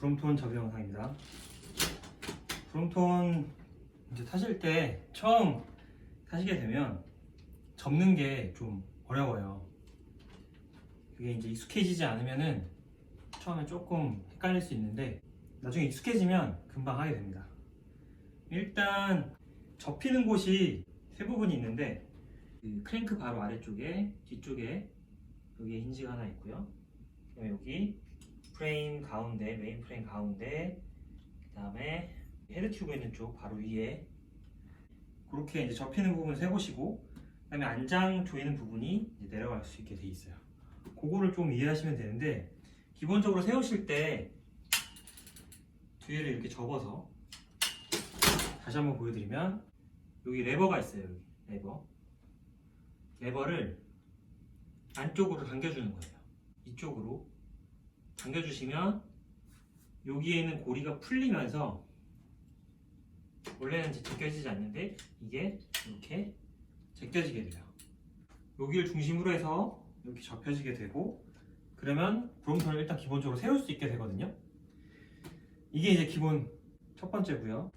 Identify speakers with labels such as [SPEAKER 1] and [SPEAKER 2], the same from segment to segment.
[SPEAKER 1] 브롬톤 접이 영상입니다. 브롬톤 이제 타실 때 처음 타시게 되면 접는 게 좀 어려워요. 그게 이제 익숙해지지 않으면은 처음에 조금 헷갈릴 수 있는데 나중에 익숙해지면 금방 하게 됩니다. 일단 접히는 곳이 세 부분이 있는데 그 크랭크 바로 아래쪽에 뒤쪽에 여기에 힌지가 하나 있고요. 그다음에 여기 프레임 가운데, 메인 프레임 가운데, 그다음에 헤드 튜브 있는 쪽 바로 위에 그렇게 이제 접히는 부분 세 곳이고, 그다음에 안장 조이는 부분이 이제 내려갈 수 있게 돼 있어요. 그거를 좀 이해하시면 되는데, 기본적으로 세우실 때 뒤를 이렇게 접어서 다시 한번 보여드리면 여기 레버가 있어요. 여기 레버를 안쪽으로 당겨주는 거예요. 이쪽으로 당겨주시면 여기에 있는 고리가 풀리면서 원래는 제껴지지 않는데 이게 이렇게 제껴지게 돼요. 여기를 중심으로 해서 이렇게 접혀지게 되고, 그러면 브롬톤을 일단 기본적으로 세울 수 있게 되거든요. 이게 이제 기본 첫 번째고요.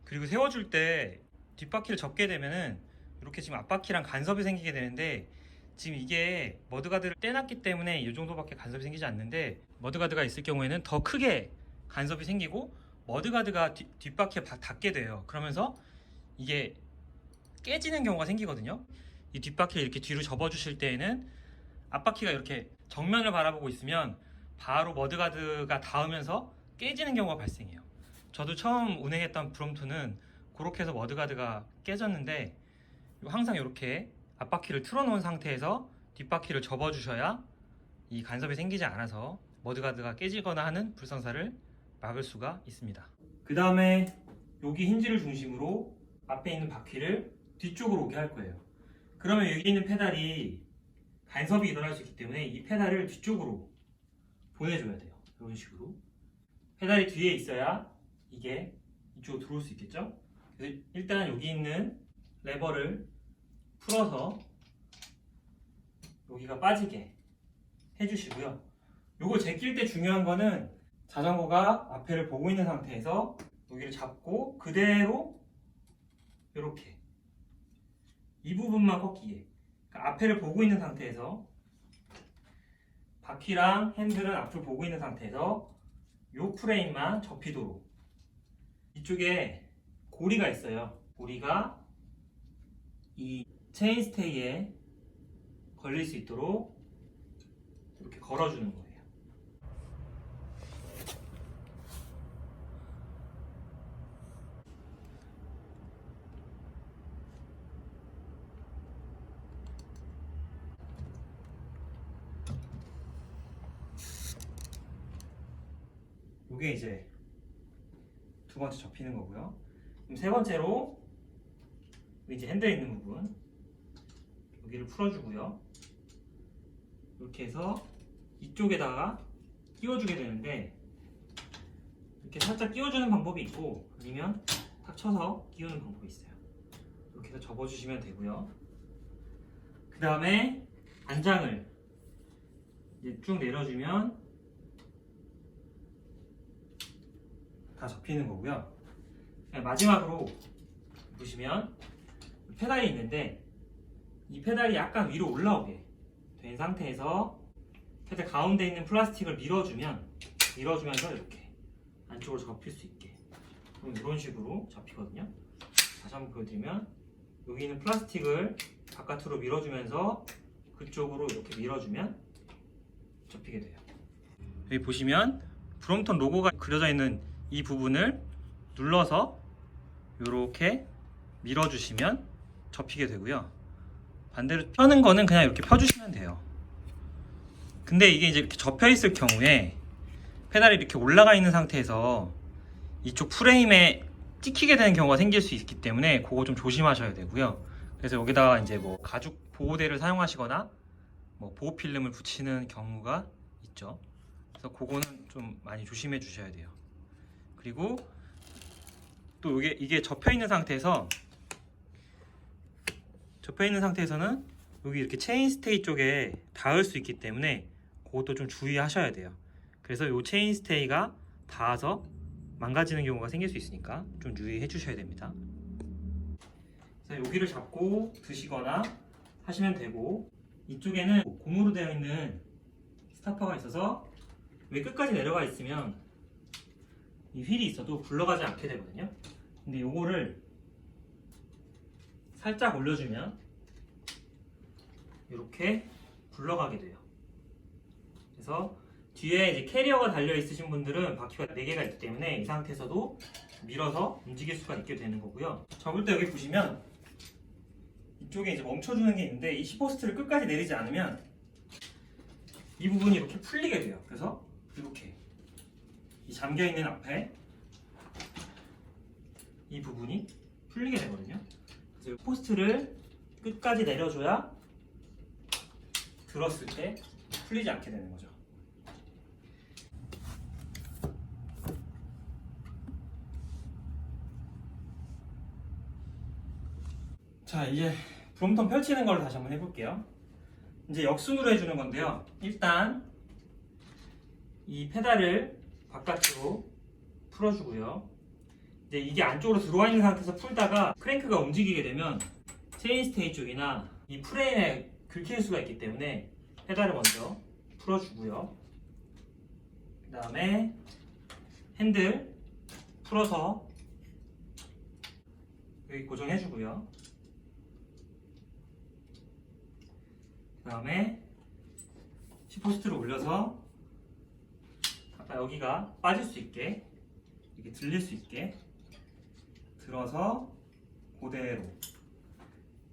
[SPEAKER 1] 그리고 세워줄 때 뒷바퀴를 접게 되면은 이렇게 지금 앞바퀴랑 간섭이 생기게 되는데, 지금 이게 머드가드를 떼놨기 때문에 이 정도밖에 간섭이 생기지 않는데, 머드가드가 있을 경우에는 더 크게 간섭이 생기고 머드가드가 뒷바퀴에 닿게 돼요. 그러면서 이게 깨지는 경우가 생기거든요. 이 뒷바퀴를 이렇게 뒤로 접어주실 때에는 앞바퀴가 이렇게 정면을 바라보고 있으면 바로 머드가드가 닿으면서 깨지는 경우가 발생해요. 저도 처음 운행했던 브롬톤은 그렇게 해서 머드가드가 깨졌는데, 항상 이렇게 앞바퀴를 틀어놓은 상태에서 뒷바퀴를 접어주셔야 이 간섭이 생기지 않아서 머드가드가 깨지거나 하는 불상사를 막을 수가 있습니다. 그 다음에 여기 힌지를 중심으로 앞에 있는 바퀴를 뒤쪽으로 오게 할 거예요. 그러면 여기 있는 페달이 간섭이 일어날 수 있기 때문에 이 페달을 뒤쪽으로 보내줘야 돼요. 이런 식으로 페달이 뒤에 있어야 이게 이쪽으로 들어올 수 있겠죠. 그래서 일단 여기 있는 레버를 풀어서 여기가 빠지게 해주시고요. 요걸 제낄 때 중요한 거는 자전거가 앞에를 보고 있는 상태에서 여기를 잡고 그대로 이렇게 이 부분만 꺾이게, 그러니까 앞에를 보고 있는 상태에서 바퀴랑 핸들은 앞을 보고 있는 상태에서 요 프레임만 접히도록. 이쪽에 고리가 있어요. 고리가 이 체인스테이에 걸릴 수 있도록 이렇게 걸어주는 거예요. 이게 이제 두 번째 접히는 거고요. 그럼 세 번째로 이제 핸들 있는 부분 여기를 풀어주고요. 이렇게 해서 이쪽에다가 끼워주게 되는데, 이렇게 살짝 끼워주는 방법이 있고 아니면 탁 쳐서 끼우는 방법이 있어요. 이렇게 해서 접어주시면 되고요. 그 다음에 안장을 이제 쭉 내려주면 다 접히는 거고요. 마지막으로 보시면 페달이 있는데, 이 페달이 약간 위로 올라오게 된 상태에서 페달 가운데 있는 플라스틱을 밀어주면서 이렇게 안쪽으로 접힐 수 있게, 그럼 이런 식으로 접히거든요. 다시 한번 보여드리면 여기 있는 플라스틱을 바깥으로 밀어주면서 그쪽으로 이렇게 밀어주면 접히게 돼요. 여기 보시면 브롬톤 로고가 그려져 있는 이 부분을 눌러서 이렇게 밀어주시면 접히게 되고요. 반대로 펴는 거는 그냥 이렇게 펴주시면 돼요. 근데 이게 이제 이렇게 접혀 있을 경우에 페달이 이렇게 올라가 있는 상태에서 이쪽 프레임에 찍히게 되는 경우가 생길 수 있기 때문에 그거 좀 조심하셔야 되고요. 그래서 여기다가 이제 뭐 가죽 보호대를 사용하시거나 뭐 보호 필름을 붙이는 경우가 있죠. 그래서 그거는 좀 많이 조심해 주셔야 돼요. 그리고 또 이게 접혀 있는 상태에서는 여기 이렇게 체인스테이 쪽에 닿을 수 있기 때문에 그것도 좀 주의하셔야 돼요. 그래서 이 체인스테이가 닿아서 망가지는 경우가 생길 수 있으니까 좀 유의해 주셔야 됩니다. 그래서 여기를 잡고 드시거나 하시면 되고, 이쪽에는 고무로 되어 있는 스타퍼가 있어서 왜 끝까지 내려가 있으면 이 휠이 있어도 굴러가지 않게 되거든요. 근데 요거를 살짝 올려주면 이렇게 굴러가게 돼요. 그래서 뒤에 이제 캐리어가 달려 있으신 분들은 바퀴가 4개가 있기 때문에 이 상태에서도 밀어서 움직일 수가 있게 되는 거고요. 접을 때 여기 보시면 이쪽에 이제 멈춰주는 게 있는데, 이 시포스트를 끝까지 내리지 않으면 이 부분이 이렇게 풀리게 돼요. 그래서 이렇게 이 잠겨있는 앞에 이 부분이 풀리게 되거든요. 그래서 이 포스트를 끝까지 내려줘야 들었을 때 풀리지 않게 되는 거죠. 자, 이제 브롬톤 펼치는 걸 다시 한번 해볼게요. 이제 역순으로 해주는 건데요. 일단 이 페달을 바깥으로 풀어주고요. 이제 이게 안쪽으로 들어와 있는 상태에서 풀다가 크랭크가 움직이게 되면 체인스테이 쪽이나 이 프레임에 긁힐 수가 있기 때문에 페달을 먼저 풀어주고요. 그 다음에 핸들 풀어서 여기 고정해주고요. 그 다음에 시포스트를 올려서 아까 여기가 빠질 수 있게, 이렇게 들릴 수 있게 들어서 그대로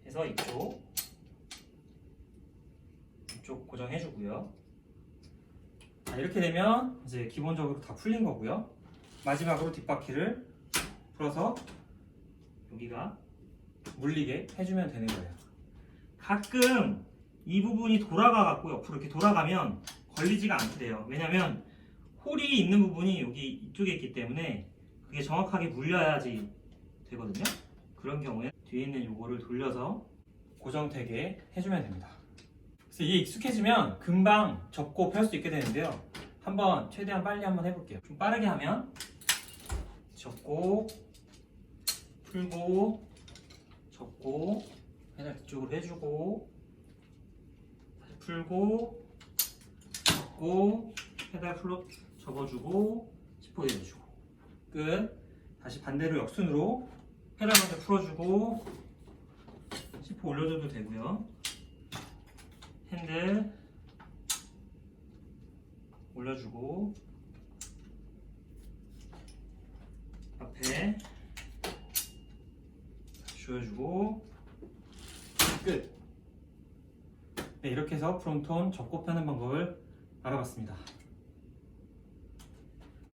[SPEAKER 1] 해서 이쪽 고정해주고요. 자, 이렇게 되면 이제 기본적으로 다 풀린 거고요. 마지막으로 뒷바퀴를 풀어서 여기가 물리게 해주면 되는 거예요. 가끔 이 부분이 돌아가갖고 옆으로 이렇게 돌아가면 걸리지가 않게 돼요. 왜냐면 홀이 있는 부분이 여기 이쪽에 있기 때문에 그게 정확하게 물려야지 되거든요. 그런 경우에 뒤에 있는 요거를 돌려서 고정되게 해주면 됩니다. 그래서 이게 익숙해지면 금방 접고 펼 수 있게 되는데요. 한번 최대한 빨리 한번 해볼게요. 좀 빠르게 하면 접고 풀고 접고 페달 뒤쪽으로 해주고 다시 풀고 접고 페달 풀로 접어주고 시포 내려주고 끝. 다시 반대로 역순으로 페달 먼저 풀어주고 시포 올려줘도 되고요. 핸들 올려주고 앞에 조여주고 끝. 네, 이렇게 해서 브롬톤 접고 펴는 방법을 알아봤습니다.